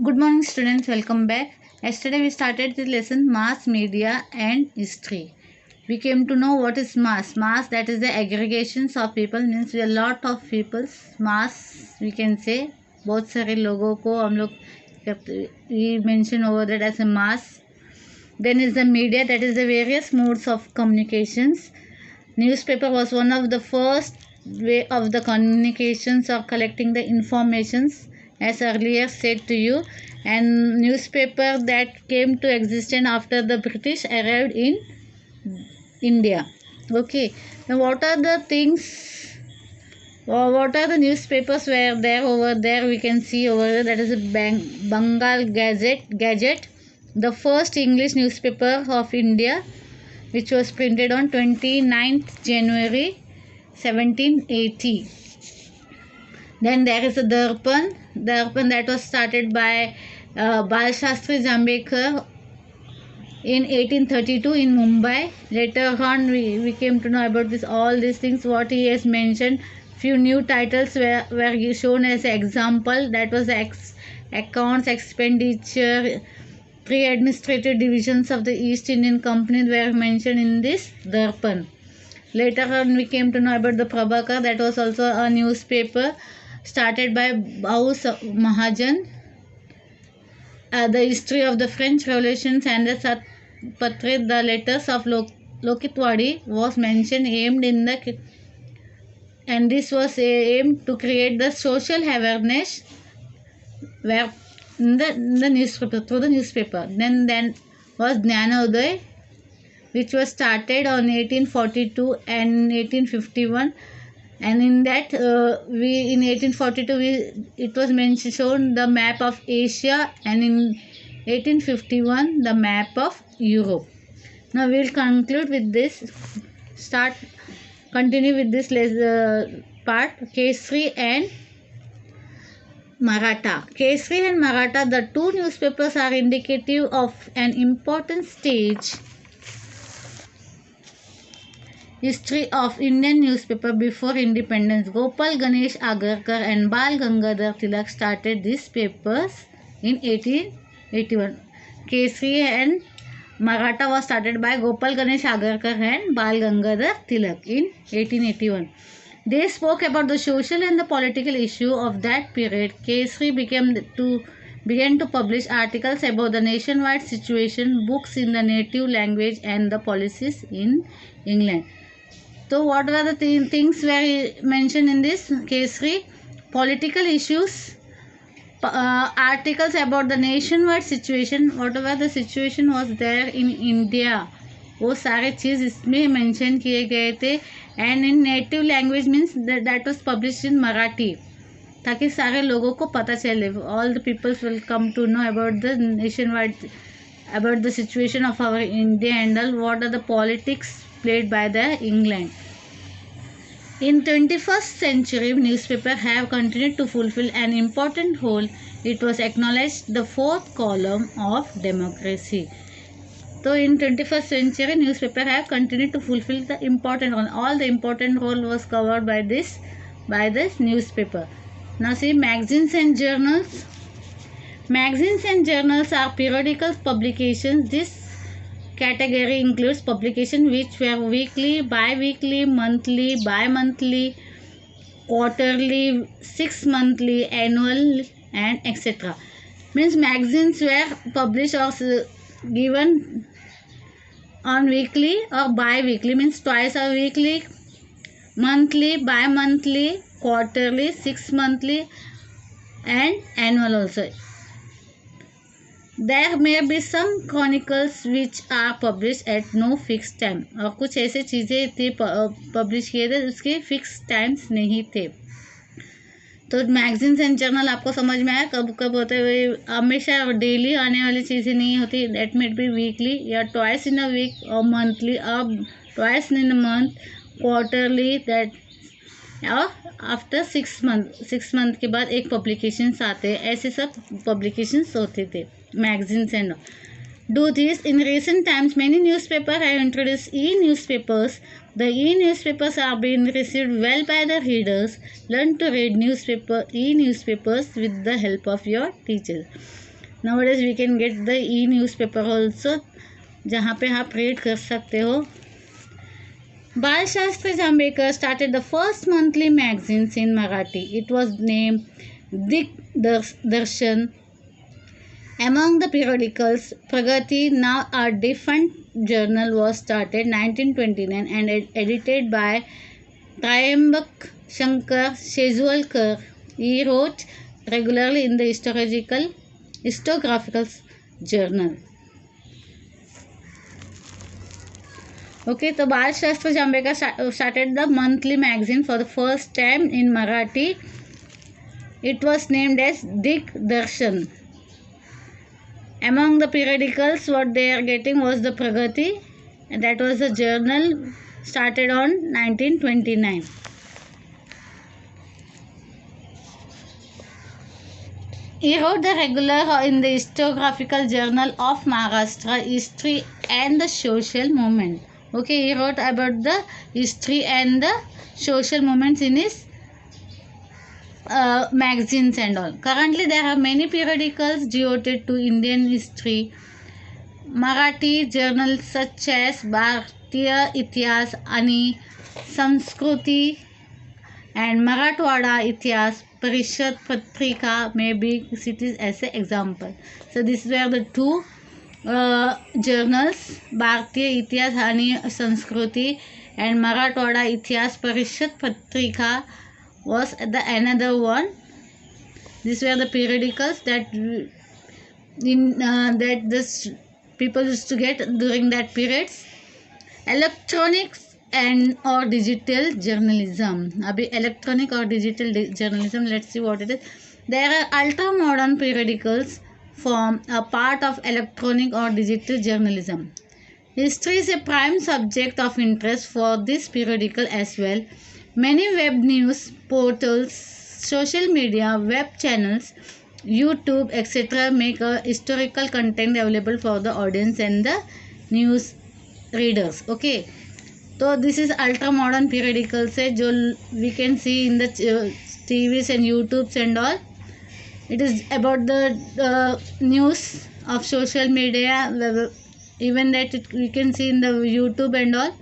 Good morning, students. Welcome back. Yesterday we started the lesson mass media and history. We came to know what is mass. Mass, that is the aggregations of people, means a lot of people. Mass we can say बहुत सारे लोगों को हम लोग we mention over that as a mass. Then is the media, that is the various modes of communications. Newspaper was one of the first way of the communications of collecting the informations, as earlier said to you, and newspaper that came to existence after the British arrived in India. Okay, now what are the things, or what are the newspapers were there over there? We can see over there, that is a Bengal Gazette, the first English newspaper of India, which was printed on 29th January 1780. Then there is a Darpan that was started by Bal Shastri Jambekar in 1832 in Mumbai. Later on we came to know about all these things what he has mentioned. Few new titles were shown as example, that was accounts, expenditure. Three administrative divisions of the East Indian Company were mentioned in this Darpan. Later on we came to know about the Prabhakar, that was also a newspaper started by Bhaus Mahajan. The history of the French Revolutions and the Satpatrit, the letters of Lokitwadi was mentioned, and this was aimed to create the social awareness where in the newspaper, through the newspaper. Then was Jnanoday, which was started on 1842 and 1851, and in that in 1842 it was mentioned, shown the map of Asia, and in 1851 the map of Europe. Now we will conclude with this, continue with this part, Kesari and Maratha. Kesari and Maratha, the two newspapers, are indicative of an important stage history of Indian newspaper before independence. Gopal Ganesh Agarkar and Bal Gangadhar Tilak started these papers in 1881. Kesari and Maratha was started by Gopal Ganesh Agarkar and Bal Gangadhar Tilak in 1881. They spoke about the social and the political issue of that period. Kesari began to publish articles about the nationwide situation, books in the native language, and the policies in England. So what were the things were mentioned in this Kesari? Political issues, articles about the nationwide situation, whatever the situation was there in India, वो सारे चीज़ इसमें mention किए गए थे. And in native language means that was published in Marathi, ताकि सारे लोगों को पता चले, all the peoples will come to know about the nation wide, about the situation of our India and all, what are the politics played by the England. In 21st century, newspaper have continued to fulfill an important role. It was acknowledged the fourth column of democracy. So in 21st century, newspaper have continued to fulfill the important role. All the important role was covered by this newspaper. Now see, magazines and journals. Magazines and journals are periodical publications. This category includes publications which were weekly, bi-weekly, monthly, bi-monthly, quarterly, 6-monthly, annual, and etc. Means magazines were published or given on weekly or bi-weekly, means twice a weekly, monthly, bi-monthly, quarterly, 6-monthly, and annual also. There may be some chronicles which are published at no fixed time. और कुछ ऐसे चीज़ें थी publish किए थे उसके fix times नहीं थे. तो मैगजीन्स एंड जर्नल आपको समझ में आया कब कब होते हुए, हमेशा डेली आने वाली चीज़ें नहीं होती. दैट मेड बी वीकली या ट्वाइस इन अ वीक और मंथली और twice in a month, quarterly, that और आफ्टर 6 मंथ के बाद एक पब्लिकेशंस आते हैं. ऐसे सब पब्लिकेशंस होते थे, magazines and do this. In recent times, many newspapers have introduced e-newspapers. The e-newspapers are being received well by the readers. Learn to read e-newspapers with the help of your teachers. Nowadays we can get the e-newspaper also, जहाँ पे आप read कर सकते हो. Bal Shastri Jambekar started the first monthly magazines in Marathi. It was named Darshan. Among the periodicals, Pragati, now a defunct journal, was started 1929 and edited by Trayambak Shankar Shezwalkar. He wrote regularly in the historiographical journal. Okay, so Bal Shastri Jambekar started the monthly magazine for the first time in Marathi. It was named as Darshan. Among the periodicals, what they are getting was the Pragati, and that was a journal started on 1929. He wrote the regular in the historiographical journal of Maharashtra, history and the social movement. Okay, he wrote about the history and the social movements in his magazines and all. Currently, there are many periodicals devoted to Indian history. Marathi journals such as Bharatiya Itihas Ani Samskruti and Marathwada Itihas Parishad Patrika may be cited as an example. So, these were the two journals, Bharatiya Itihas Ani Samskruti and Marathwada Itihas Parishad Patrika was the another one. These were the periodicals that that this people used to get during that periods. Electronics and or digital journalism. Abhi electronic or digital journalism, let's see what it is. There are ultra modern periodicals form a part of electronic or digital journalism. History is a prime subject of interest for this periodical as well. Many web news portals, social media, web channels, YouTube, etc. make a historical content available for the audience and the news readers. Okay, so this is ultra modern periodicals है जो we can see in the TVs and YouTubes and all. It is about the news of social media, even that we can see in the YouTube and all.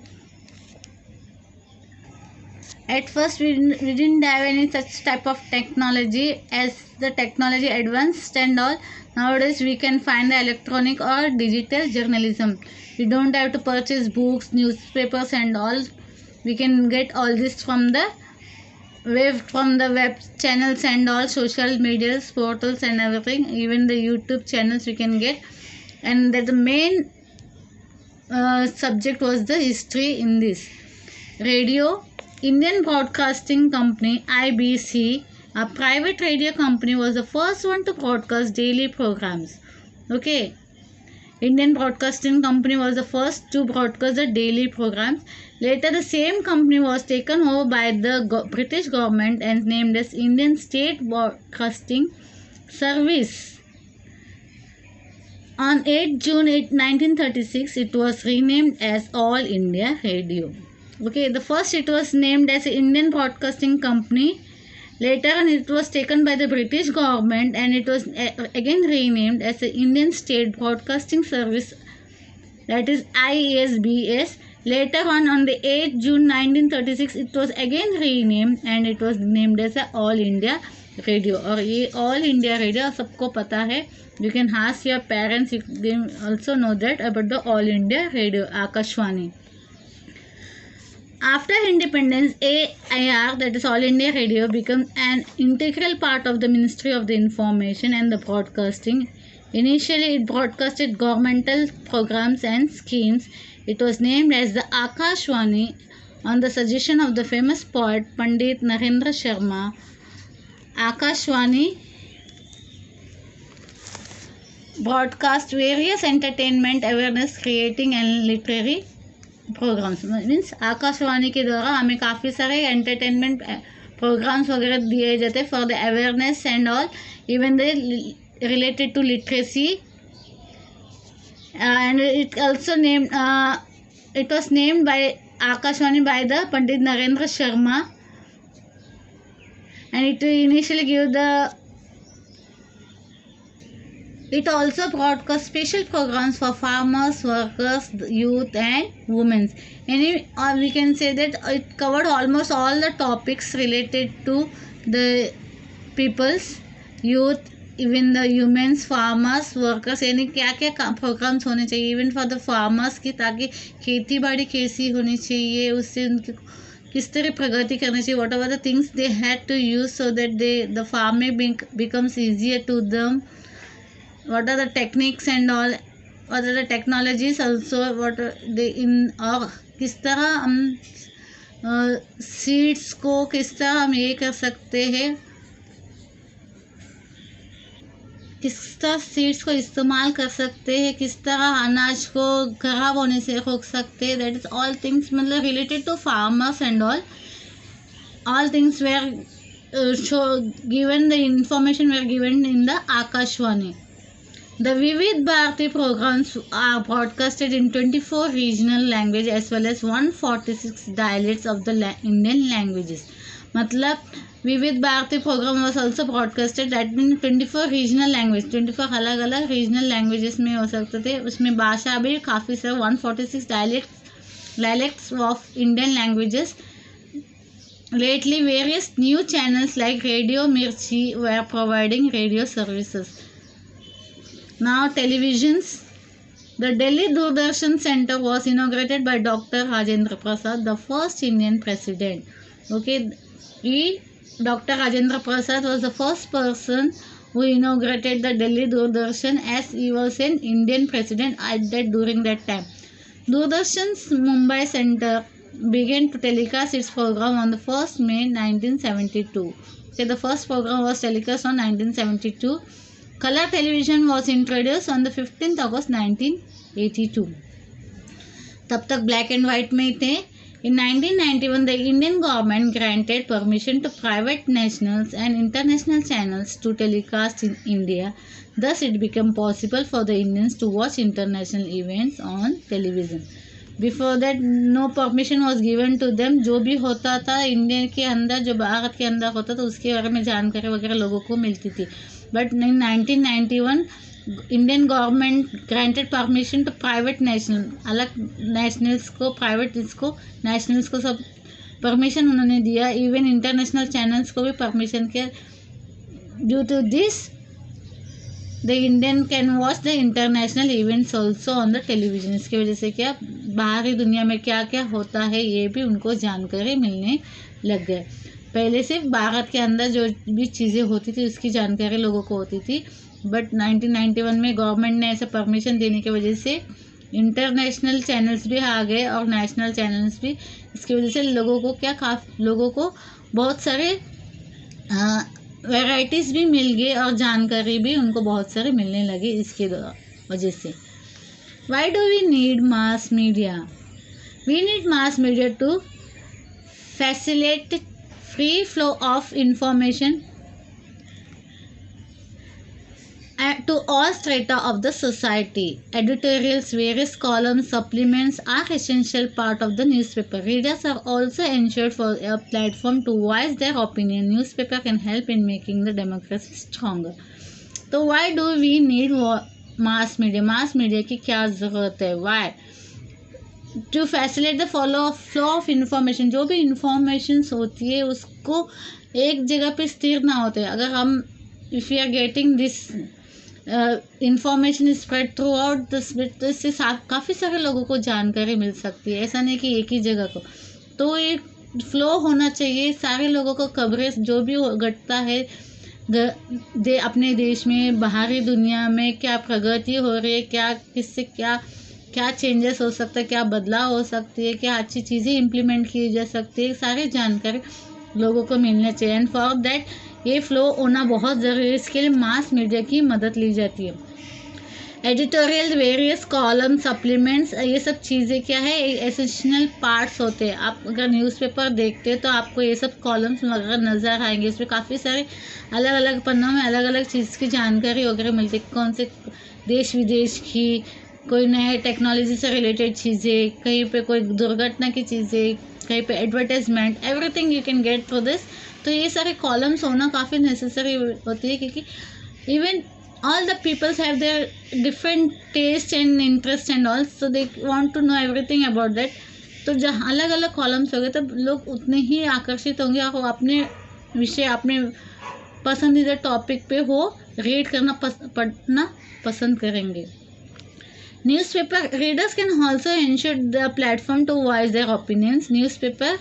At first, we didn't have any such type of technology. As the technology advanced and all, nowadays we can find the electronic or digital journalism. We don't have to purchase books, newspapers and all. We can get all this from the web channels and all, social media portals and everything. Even the YouTube channels we can get. And that the main subject was the history in this. Radio. Indian Broadcasting Company IBC, a private radio company, was the first one to broadcast daily programs. Okay, Indian Broadcasting Company was the first to broadcast the daily programs. Later, the same company was taken over by the British government and named as Indian State Broadcasting Service. On 8 June 1936, it was renamed as All India Radio. Okay, the first it was named as Indian Broadcasting Company. Later on it was taken by the British government and it was again renamed as the Indian State Broadcasting Service, that is ISBS. Later on the 8th June 1936 it was again renamed and it was named as All India Radio. और ये All India Radio सबको पता है. You can ask your parents if they also know that about the All India Radio, Akashwani. After independence, AIR, that is All India Radio, became an integral part of the Ministry of the Information and the Broadcasting. Initially, it broadcasted governmental programs and schemes. It was named as the Akashwani on the suggestion of the famous poet Pandit Narendra Sharma. Akashwani broadcast various entertainment, awareness, creating and literary programmes. Means Akashvani के द्वारा हमें काफ़ी सारे entertainment programmes वगैरह दिए जाते for the awareness and all, even the related to literacy. And it also named it was named by Akashwani by the Pandit Narendra Sharma, and it initially gave the It also broadcasts special programs for farmers, workers, youth, and women. We can say that it covered almost all the topics related to the peoples, youth, even the humans, farmers, workers, यानी क्या क्या programmes होने चाहिए even for the farmers की, ताकि खेती बाड़ी कैसी होनी चाहिए, उससे उनकी किस तरह प्रगति करनी चाहिए, whatever the things they had to use so that the farming becomes easier to them, what are the techniques and all, what are the technologies also, what are they in, और किस तरह हम seeds को किस तरह हम ये कर सकते हैं, किस तरह सीड्स को इस्तेमाल कर सकते हैं, किस तरह अनाज को खराब होने से रोक सकते हैं, दैट इज ऑल थिंग्स मतलब related to farmers and all things where given, the information were given in the Akashvani. The Vivid Bharati programs are broadcasted in 24 regional languages as well as 146 dialects of the Indian languages. मतलब Vividh Bharati programme was also broadcasted that in 24 regional language, 24 अलग अलग regional languages में हो सकते थे, उसमें भाषा भी काफ़ी सारे 146 dialects of Indian languages. Lately, various new channels like Radio Mirchi were providing radio services. Now televisions. The Delhi Doordarshan Center was inaugurated by Dr. Rajendra Prasad, the first Indian president. Okay, Dr. Rajendra Prasad was the first person who inaugurated the Delhi Doordarshan, as he was an Indian president during that time. Doordarshan's Mumbai Center began to telecast its program on the 1st May 1972. Okay, the first program was telecast on 1972. Color television was introduced on the 15th August 1982. तब तक black and white में थे. In 1991, the Indian government granted permission to private national and international channels to telecast in India. Thus, it became possible for the Indians to watch international events on television. Before that, no permission was given to them. जो भी होता था India के अंदर, जो भारत के अंदर होता था, उसके बारे में जानकारी वगैरह लोगों को मिलती थी. But in 1991, Indian government granted permission to private national, अलग nationals को, private इसको, nationals को सब permission उन्होंने दिया. Even international channels को भी permission किया. Due to this, the Indian can watch the international events also on the television. इसकी वजह से क्या बाहरी दुनिया में क्या क्या होता है ये भी उनको जानकारी मिलने लग गए. पहले सिर्फ भारत के अंदर जो भी चीज़ें होती थी उसकी जानकारी लोगों को होती थी, बट 1991 में गवर्नमेंट ने ऐसे परमिशन देने की वजह से इंटरनेशनल चैनल्स भी आ गए और नेशनल चैनल्स भी. इसकी वजह से लोगों को बहुत सारे वैराइटीज़ भी मिल गई और जानकारी भी उनको बहुत सारे मिलने लगी इसके वजह से. Why do we need mass media? We need mass media to facilitate free flow of information to all strata of the society. Editorials, various columns, supplements are essential part of the newspaper. Readers are also ensured for a platform to voice their opinion. Newspaper can help in making the democracy stronger. So why do we need mass media? Mass media की क्या ज़रूरत है? Why? To facilitate the flow of information. जो भी informations होती है उसको एक जगह पे स्थिर ना होते. अगर हम if you are getting this information spread throughout the, तो इससे काफ़ी सारे लोगों को जानकारी मिल सकती है. ऐसा नहीं कि एक ही जगह को. तो एक फ्लो होना चाहिए, सारे लोगों को कवरेज जो भी घटता है अपने देश में, बाहरी दुनिया में क्या प्रगति हो रही है, क्या किससे क्या चेंजेस हो सकता है, क्या बदलाव हो सकती है, क्या अच्छी चीज़ें इम्प्लीमेंट की जा सकती है, सारी जानकारी लोगों को मिलना चाहिए. एंड फॉर दैट ये फ्लो होना बहुत ज़रूरी है. इसके लिए मास मीडिया की मदद ली जाती है. एडिटोरियल, वेरियस कॉलम, सप्लीमेंट्स, ये सब चीज़ें क्या है, एसेंशियल पार्ट्स होते हैं. आप अगर न्यूज़पेपर देखते हैं तो आपको ये सब कॉलम्स वगैरह नज़र आएंगे. इसमें काफ़ी सारे अलग अलग पन्नों में अलग अलग चीज़ की जानकारी वगैरह मिलती है. कौन से देश विदेश की, कोई नए टेक्नोलॉजी से रिलेटेड चीज़ें, कहीं पे कोई दुर्घटना की चीज़ें, कहीं पे advertisement, everything you can get through this. तो ये सारे कॉलम्स होना काफ़ी नेसेसरी होती है, क्योंकि even all the peoples have their different taste and interest and all, so they want to know everything about that. तो जहाँ अलग अलग कॉलम्स हो गए तब लोग उतने ही आकर्षित होंगे और वो अपने विषय अपने पसंदीदा टॉपिक पे वो रीड करना पढ़ना पसंद करेंगे. Newspaper readers can also ensure the platform to voice their opinions. Newspaper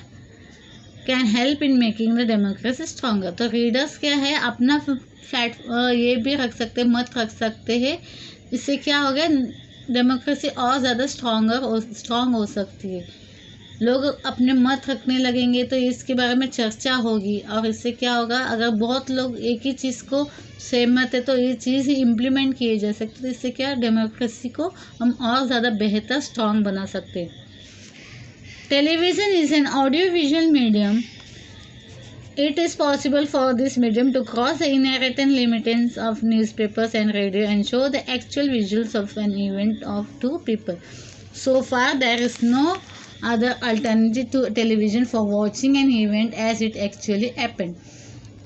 can help in making the democracy stronger. तो रीडर्स क्या है अपना फ्लैट ये भी रख सकते हैं, मत रख सकते हैं. इससे क्या हो गया, डेमोक्रेसी और ज़्यादा स्ट्रॉन्ग हो सकती है. लोग अपने मत रखने लगेंगे तो इसके बारे में चर्चा होगी और इससे क्या होगा, अगर बहुत लोग एक ही चीज़ को सहमत है तो ये चीज़ ही इम्प्लीमेंट किए जा सकते. तो इससे क्या डेमोक्रेसी को हम और ज़्यादा बेहतर स्ट्रॉन्ग बना सकते हैं. Television is an audio visual medium. It is possible for this medium to cross the inherent limitations of newspapers and radio and show the actual visuals of an event of two people. So far, there is no other alternative to television for watching an event as it actually happened.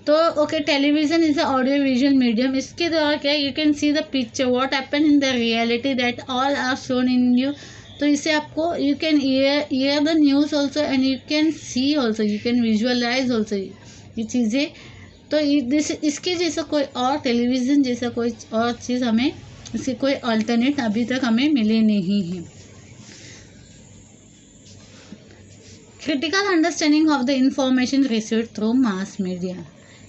तो okay, television is a audio visual medium. इसके द्वारा क्या, you can see the picture what happen in the reality that all are shown in you. तो इससे आपको you can hear the news also and you can see also, you can visualise also ये चीज़ें. तो इसके जैसा कोई और टेलीविज़न जैसा कोई और चीज़ हमें, इसकी कोई अल्टरनेट अभी तक हमें मिली नहीं है. Critical understanding of the information received through mass media.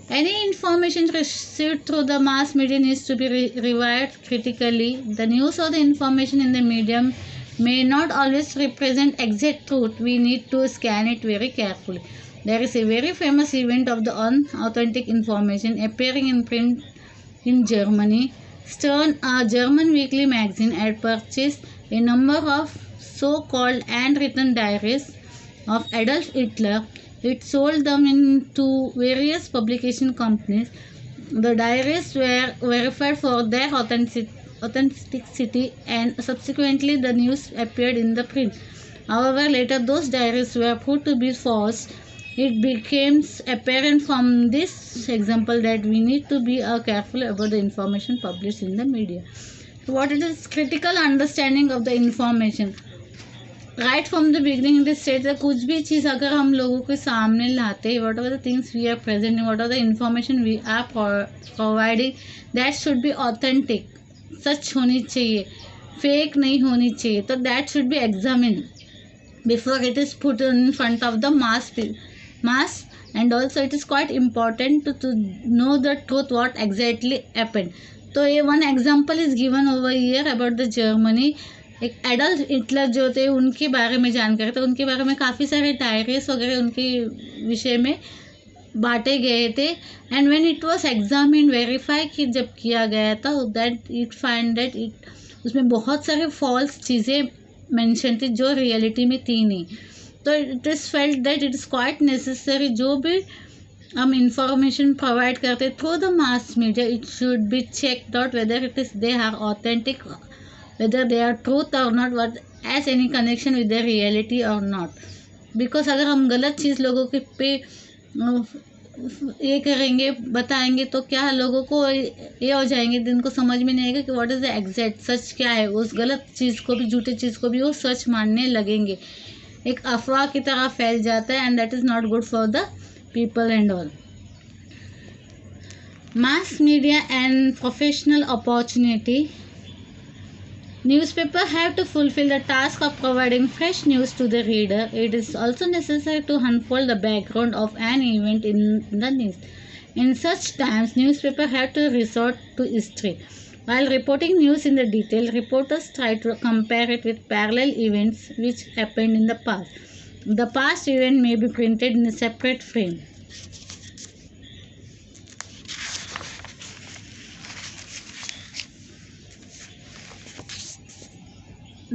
Any information received through the mass media needs to be reviewed critically. The news or the information in the medium may not always represent exact truth. We need to scan it very carefully. There is a very famous event of the unauthentic information appearing in print in Germany. Stern, a German weekly magazine, had purchased a number of so-called handwritten diaries of Adolf Hitler. It sold them to various publication companies. The diaries were verified for their authenticity and subsequently the news appeared in the print. However, later those diaries were proved to be false. It becomes apparent from this example that we need to be careful about the information published in the media. What is critical understanding of the information? Right from the beginning it is said कुछ भी चीज़ अगर हम लोगों के सामने लाते हैं, what are the things we are present, what are the information we are providing, that should be authentic. सच होनी चाहिए, फेक नहीं होनी चाहिए. तो that should be examine before it is put in front of the mass and also it is quite important to know the truth what exactly happened. तो ये one example is given over here about the Germany. एक Adolf Hitler जो थे उनके बारे में जानकारी, तो उनके बारे में काफ़ी सारे डायरीज वगैरह उनके विषय में बांटे गए थे. And when it was examine verify कि जब किया गया था that it find that it उसमें बहुत सारे फॉल्स चीज़ें मेंशन थी जो रियलिटी में थी नहीं. तो it is felt that it is quite necessary जो भी हम इंफॉर्मेशन प्रोवाइड करते through the mass media it should be checked out whether it is they are authentic, whether they are truth or not, what has any connection with their reality or not. Because अगर हम गलत चीज़ लोगों के पे ये करेंगे बताएंगे तो क्या लोगों को ये हो जाएंगे, जिनको समझ में नहीं आएगा कि व्हाट इज़ द एग्जैक्ट सच क्या है. उस गलत चीज़ को भी, झूठी चीज़ को भी वो सच मानने लगेंगे. एक अफवाह की तरह फैल जाता है and that is not good for the people and all. Mass media and professional opportunity. Newspapers have to fulfill the task of providing fresh news to the reader. It is also necessary to unfold the background of an event in the news. In such times, newspapers have to resort to history. While reporting news in the detail, reporters try to compare it with parallel events which happened in the past. The past event may be printed in a separate frame.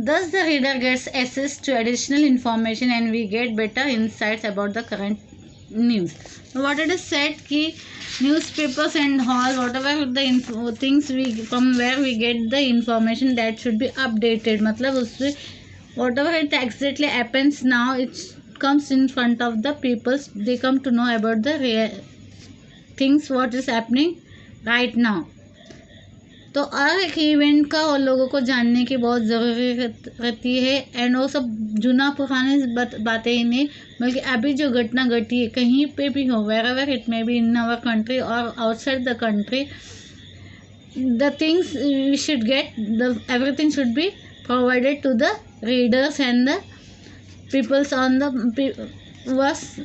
Thus, the reader gets access to additional information and we get better insights about the current news. What it is said कि newspapers and all whatever the things we from where we get the information that should be updated. मतलब उससे whatever it exactly happens now it comes in front of the people. They come to know about the real things what is happening right now. तो हर एक event का और लोगों को जानने की बहुत ज़रूरी रहती है। एंड वो सब जुना पुराने बातें ही नहीं, बल्कि अभी जो घटना घटी है कहीं पे भी हो, wherever it may be in our country और outside the country, the things we should get, everything should be provided to the readers and the peoples on the who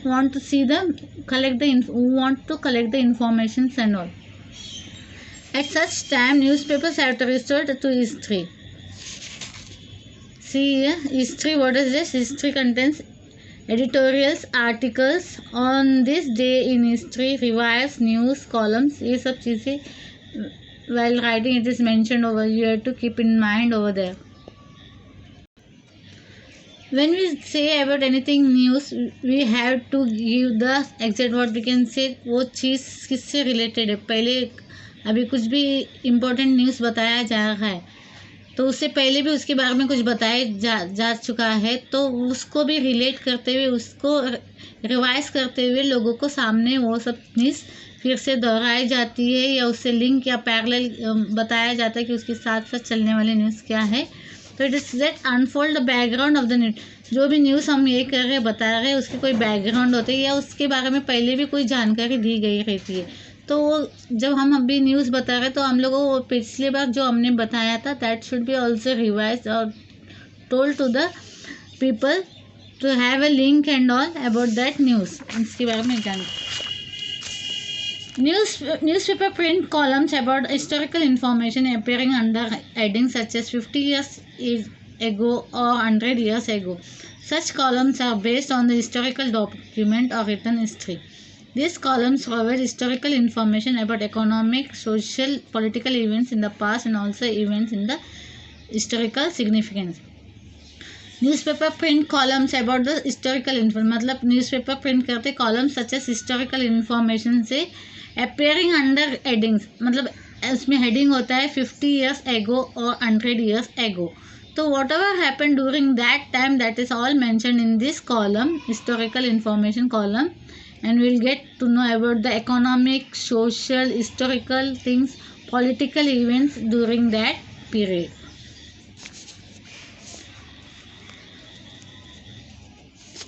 want to see them collect the who want to collect the informations and all. At such time, newspapers have to resort to history. See here, history. What is this? History contains editorials, articles on this day in history, revives, news, columns. ये सब चीज़ें while writing it is mentioned over. You have to keep in mind over there. When we say about anything news, we have to give the exact what we can say, वो चीज़ किससे related है। पहले अभी कुछ भी important news बताया जा रहा है तो उससे पहले भी उसके बारे में कुछ बताया जा चुका है, तो उसको भी रिलेट करते हुए, उसको रिवाइज करते हुए लोगों को सामने वो सब न्यूज़ फिर से दोहराई जाती है या उससे लिंक या पैरेलल बताया जाता है कि उसके साथ साथ चलने वाली न्यूज़ क्या है। तो it is that unfold the background of the news. जो भी न्यूज़ हम ये कर रहे बता रहे हैं उसकी कोई बैकग्राउंड होती है या उसके बारे में पहले भी कोई जानकारी दी गई रहती है। तो जब हम अभी न्यूज़ बता रहे तो हम लोगों को पिछली बार जो हमने बताया था that should be also revise और told to the people to have a link and all about that news, इसके बारे में जान। Newspaper print columns about historical information appearing under headings such as 50 years ago or 100 years ago. Such columns are based on the historical document or written history. These columns provide historical information about economic, social, political events in the past and also events in the historical significance. Newspaper print columns about the historical information, मतलब newspaper print करते columns such as historical information से appearing under headings, मतलब उसमें heading होता है 50 years ago और 100 years ago. तो what ever happen during that time that is all mention in this column, historical information column, and we'll get to know about the economic, social, historical things, political events during that period.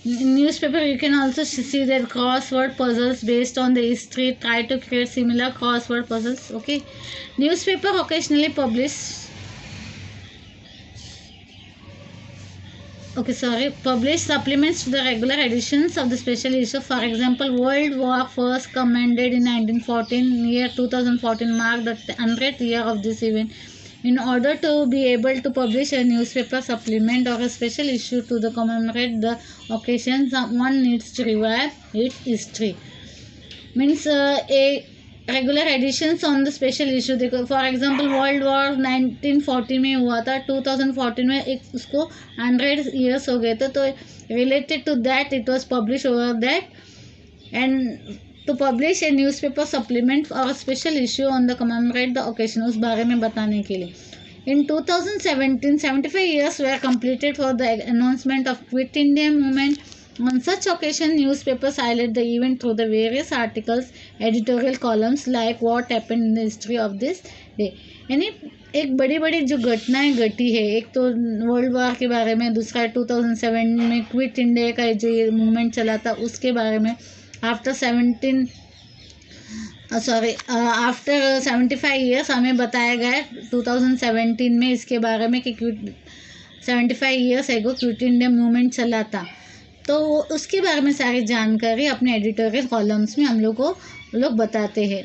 In newspaper you can also see that crossword puzzles based on the history, try to create similar crossword puzzles. Okay, newspaper occasionally publish supplements to the regular editions of the special issue. For example, World War First commanded in 1914, year 2014 marked the 100th year of this event. In order to be able to publish a newspaper supplement or a special issue to the commemorate the occasion, one needs to revive its history. Means a regular editions on the special issue. देखो for example world war 1940 में हुआ था, 2014 में एक उसको 100 years हो गए थे, तो related to that it was publish over that and to publish a newspaper supplement और special issue on the commemorate the occasion, उस बारे में बताने के लिए। In 2017, 75 years were completed for the announcement of Quit India movement. On such occasion, newspapers highlight the event through the various articles, editorial columns like what happened in the history of this day. यानी एक बड़ी बड़ी जो घटनाएं घटी है, एक तो वर्ल्ड वॉर के बारे में, दूसरा 2007 में क्विट इंडिया का जो ये मूवमेंट चला था उसके बारे में, आफ्टर 75 years हमें बताया गया 2017 में इसके बारे में कि 75 years एगो क्विट इंडिया मूवमेंट चला था, तो उसके बारे में सारी जानकारी अपने एडिटोरियल कॉलम्स में हम लोग बताते हैं।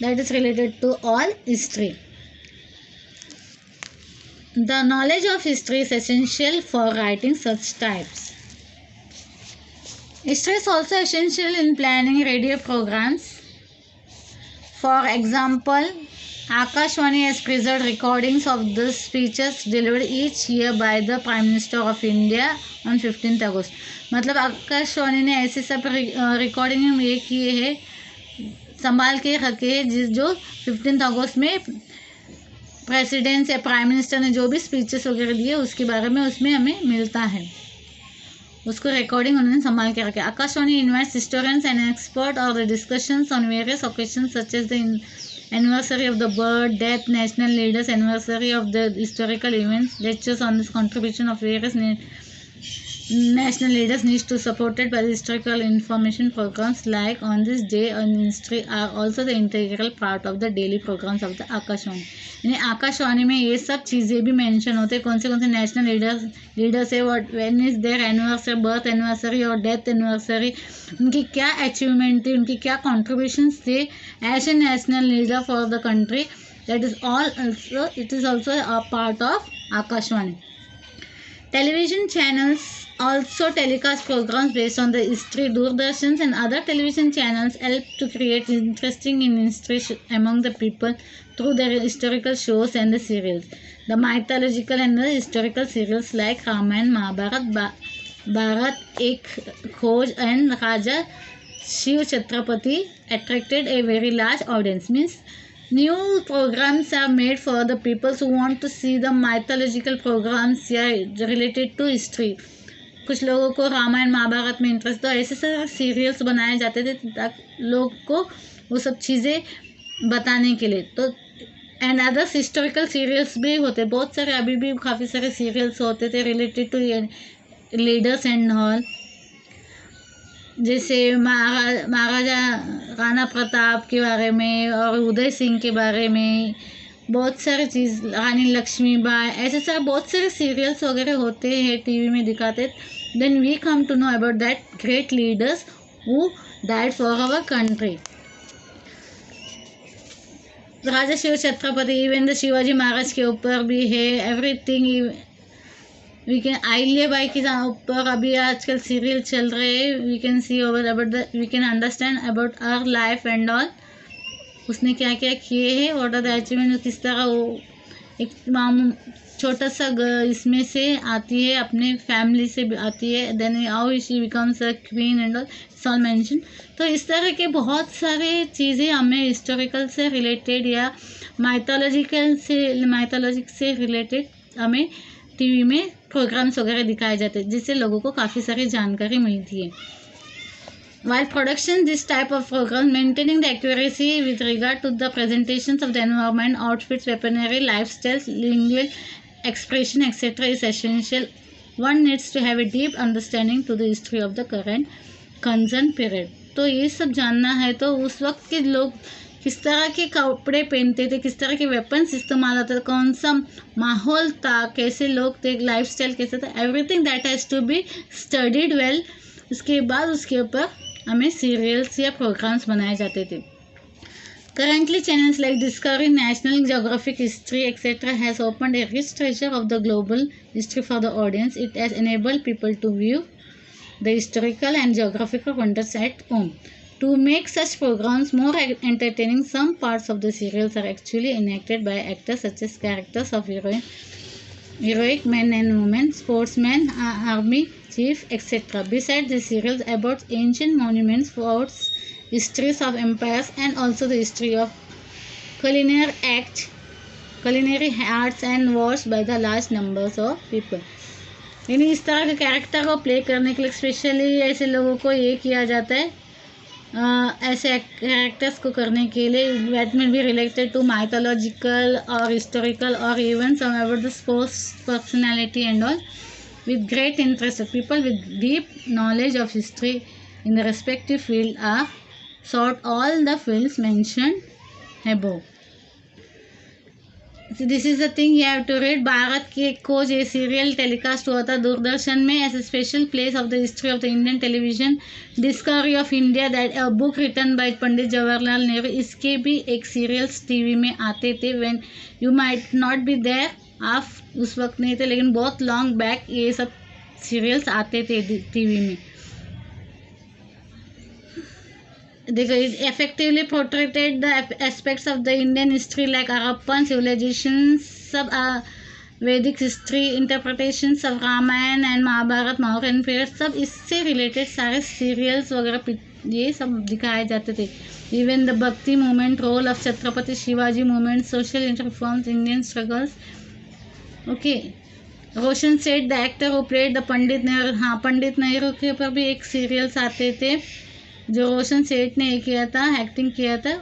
That is related to all history. The knowledge of history is essential for writing such types. History is also essential in planning radio programmes. For example, Akashvani has preserved recordings of the speeches delivered each year by the Prime Minister of India on 15th August. मतलब आकाशवाणी ने ऐसे सब recording ये किए हैं, संभाल के रखे हैं, जो 15 अगस्त में प्रेसिडेंट या प्राइम मिनिस्टर ने जो भी स्पीचेस वगैरह दिए उसके बारे में उसमें हमें मिलता है, उसको रिकॉर्डिंग उन्होंने संभाल के रखे। Akashvani invites historians and expert और the discussions on various occasions such as the anniversary of the birth, death, national leaders, anniversary of the historical events, lectures on this contribution of various national leaders needs to supported by the historical information programs like on this day on history are also the integral part of the daily programs of the Akashvani. यानी आकाशवाणी में ये सब चीज़ें भी mention होते हैं, कौन से नेशनल लीडर्स है, what when is there anniversary, birth anniversary और डेथ एनिवर्सरी, उनकी क्या अचीवमेंट थी, उनकी क्या कॉन्ट्रीब्यूशंस थे as a national leader for the country. That is all also it is also a part of Akashvani. Television channels also telecast programs based on the history. Doordarshan and other television channels help to create interesting in history among the people through their historical shows and the serials. The mythological and the historical serials like Ramayana, Mahabharat, Bharat Ek Khoj and Raja Shiv Chhatrapati attracted a very large audience. Means new programs are made for the people who want to see the mythological programs related to history. कुछ लोगों को रामायण महाभारत में interest, तो ऐसे सारे serials बनाए जाते थे ताकि लोग को वो सब चीज़ें बताने के लिए. तो एंड अदर्स हिस्टोरिकल सीरियल्स भी होते बहुत सारे, अभी भी काफ़ी सारे सीरियल्स होते थे related to leaders and all, जैसे महाराजा राणा प्रताप के बारे में और उदय सिंह के बारे में, बहुत सारे चीज़, रानी लक्ष्मीबाई, ऐसे सारे बहुत सारे सीरियल्स वगैरह होते हैं टीवी में दिखाते. Then we come to know about that great leaders who died for our country. Raja Shiv Chhatrapati, even the Shivaji Maharaj के ऊपर भी है. एवरीथिंग वी कैन, अहिल्याबाई के ऊपर अभी आजकल सीरियल चल रहे हैं. We can see over about the, we can understand about our life and all. उसने क्या क्या किए हैं, व्हाट आर द अचीवमेंट, किस तरह वो एक छोटा सा इसमें से आती है, अपने फैमिली से आती है, then how she becomes a queen and all, it's all mention. तो इस तरह के बहुत सारे चीज़ें हमें हिस्टोरिकल से रिलेटेड या माइथोलॉजिक से रिलेटेड हमें टीवी में प्रोग्राम्स वगैरह दिखाए जाते हैं, जिससे लोगों को काफ़ी सारी जानकारी मिलती है. While production this type of program, maintaining the accuracy with regard to the presentations of the environment, outfits, weaponry, lifestyles, lingual expression, etc. is essential. One needs to have a deep understanding to the history of the current concerned period. तो ये सब जानना है तो उस वक्त के लोग किस तरह के कपड़े पहनते थे, किस तरह के वेपन्स इस्तेमाल होते थे, कौन सा माहौल था, कैसे लोग थे, लाइफस्टाइल कैसे था, everything that has to be studied well. उसके बाद उसके ऊपर हमें सीरियल्स या प्रोग्राम्स बनाए जाते थे. Currently, channels like Discovery, National Geographic, History, etc. has opened a rich treasure of the global history for the audience. It has enabled people to view the historical and geographical wonders at home. To make such programs more entertaining, some parts of the serials are actually enacted by actors such as characters of heroic men and women, sportsmen, army chief, etc. Besides the serials about ancient monuments, forts, histories of empires, and also the history of culinary arts and wars by the large numbers of people. यानी इस तरह के character को play करने के लिए specially ऐसे लोगों को ये किया जाता है, ऐसे कैरेक्टर्स को करने के लिए. दैट में भी रिलेटेड टू माइथोलॉजिकल और हिस्टोरिकल और even some about the sports personality and all. With great interest, people with deep knowledge of history in the respective field are sought all the fields mentioned above. So this is the thing you have to read. Bharat की खोज ये serial telecast हुआ था दूरदर्शन में as a special place of the history of the Indian television. Discovery of India, that a book written by Pandit Jawaharlal Nehru, इसके भी एक serials TV में आते थे. When you might not be there, आप उस वक्त नहीं थे, लेकिन बहुत लॉन्ग बैक ये सब सीरियल्स आते थे टीवी में. देखो, it effectively portrayed the aspects of the Indian history like Harappan civilization, सब Vedic history, interpretations of Ramayana and Mahabharata, Mauryan period, सब इससे रिलेटेड सारे सीरियल्स वगैरह ये सब दिखाए जाते थे. Even the bhakti movement, role of Chhatrapati Shivaji movement, social reforms, Indian struggles. Okay, Roshan Seth the actor who played the Pandit Nehru. हाँ, पंडित नेहरू के ऊपर भी एक सीरियल्स आते थे जो रोशन सेठ ने किया था, एक्टिंग किया था.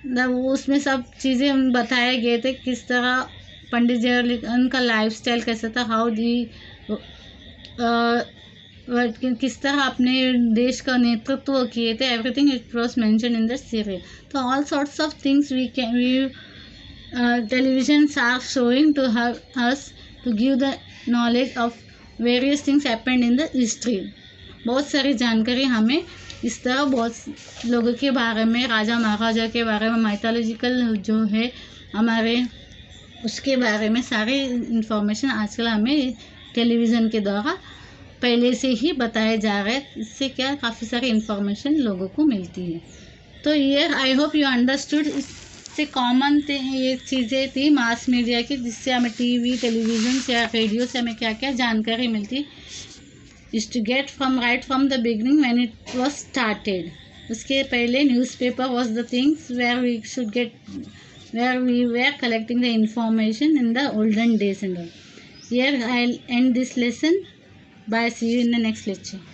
उसमें सब चीज़ें बताए गए थे, किस तरह पंडित जवाहरलाल का लाइफस्टाइल कैसा था, हाउ दी किस तरह अपने देश का नेतृत्व किए थे, everything it was mention in the serial. तो all sorts of things we televisions are showing to us to give the knowledge of various things happened in the history. बहुत सारी जानकारी हमें इस तरह बहुत लोगों के बारे में, राजा महाराजा के बारे में, माइथोलॉजिकल जो है हमारे उसके बारे में सारे इंफॉर्मेशन आजकल हमें टेलीविज़न के द्वारा पहले से ही बताए जा रहे हैं. इससे क्या काफ़ी सारी इंफॉर्मेशन लोगों को मिलती है. तो ये आई होप यू अंडरस्टूड. इससे कॉमन ये चीज़ें थी मास मीडिया की, जिससे हमें टीवी, टेलीविज़न या रेडियो से हमें क्या क्या जानकारी मिलती, is to get from right from the beginning when it was started. उसके पहले newspaper was the things where we should get, where we were collecting the information in the olden days and all. Here I'll end this lesson. Bye. See you in the next lecture.